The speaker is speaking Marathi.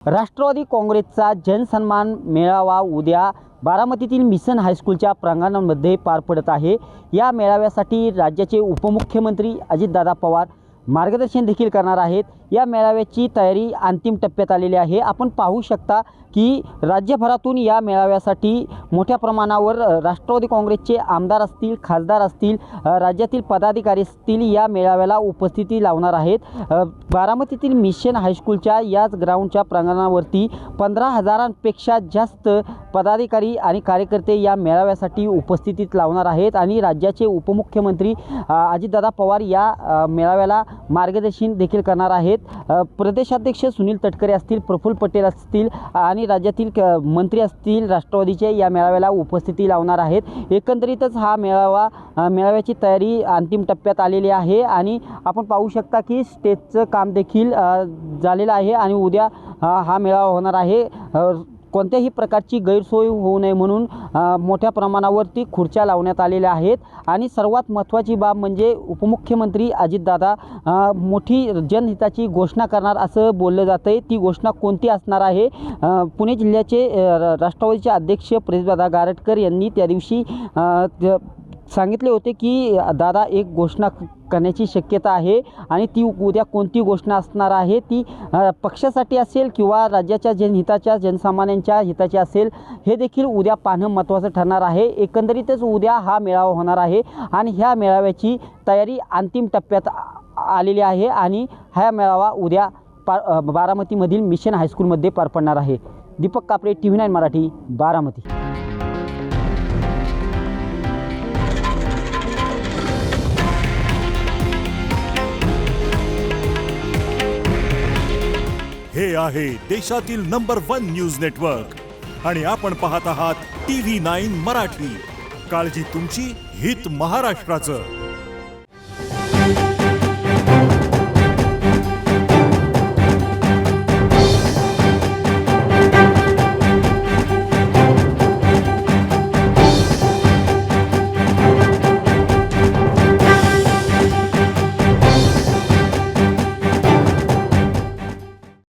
राष्ट्रवादी काँग्रेसचा जनसन्मान मेळावा उद्या बारामतीतील मिशन हायस्कूलच्या प्रांगणामध्ये पार पडत आहे। या मेळाव्यासाठी राज्याचे उपमुख्यमंत्री अजितदादा पवार मार्गदर्शन देखील करणार आहेत। या मेळाव्याची तयारी अंतिम टप्प्यात आलेली आहे। आपण पाहू शकता की राज्यभरातून या मेळाव्यासाठी मोठ्या प्रमाणावर राष्ट्रवादी काँग्रेसचे आमदार असतील, खासदार असतील, राज्यातील पदाधिकारी असतील या मेळाव्याला उपस्थिती लावणार आहेत। बारामतीतील मिशन हायस्कूलच्या याच ग्राउंडच्या प्रांगणावरती 15,000पेक्षा जास्त पदाधिकारी आणि कार्यकर्ते या मेळाव्यासाठी उपस्थितीत लावणार आहेत आणि राज्याचे उपमुख्यमंत्री अजितदादा पवार या मेळाव्याला मार्गदर्शन देखील करणार आहेत। प्रदेशाध्यक्ष सुनील तटकरे असतील, प्रफुल्ल पटेल असतील आणि राज्यातील मंत्री असतील राष्ट्रवादीचे या मेळाव्याला उपस्थिती लावणार आहेत। एकंदरीतच हा मेळाव्याची तयारी अंतिम टप्प्यात आलेली आहे आणि आपण पाहू शकता की स्टेजचं काम देखील झालेलं आहे आणि उद्या हा मेळावा होणार आहे। कोणत्याही प्रकारची गैरसोय होऊ नये म्हणून मोठ्या प्रमाणावरती खुर्च्या लावण्यात आलेल्या आहेत आणि सर्वात महत्त्वाची बाब म्हणजे उपमुख्यमंत्री अजितदादा मोठी जनहिताची घोषणा करणार असं बोललं जातं आहे। ती घोषणा कोणती असणार आहे? पुणे जिल्ह्याचे राष्ट्रवादीचे अध्यक्ष प्रदीपदादा गारटकर यांनी त्या दिवशी सांगितले होते की दादा एक घोषणा करण्याची शक्यता आहे आणि ती उद्या कोणती घोषणा असणार आहे ती पक्षासाठी असेल किंवा राज्याच्या जनहिताच्या जनसामान्यांच्या हिताची असेल हे देखील उद्या पाहणं महत्त्वाचं ठरणार आहे। एकंदरीतच उद्या हा मेळावा होणार आहे आणि ह्या मेळाव्याची तयारी अंतिम टप्प्यात आलेली आहे आणि हा मेळावा उद्या बारामतीमधील मिशन हायस्कूलमध्ये पार पडणार आहे। दीपक कापरे, TV9 मराठी, बारामती। हे आहे देशातील नंबर 1 न्यूज नेटवर्क आणि आपण पाहत आहात TV9 मराठी। काळजी तुमची, हित महाराष्ट्राचं।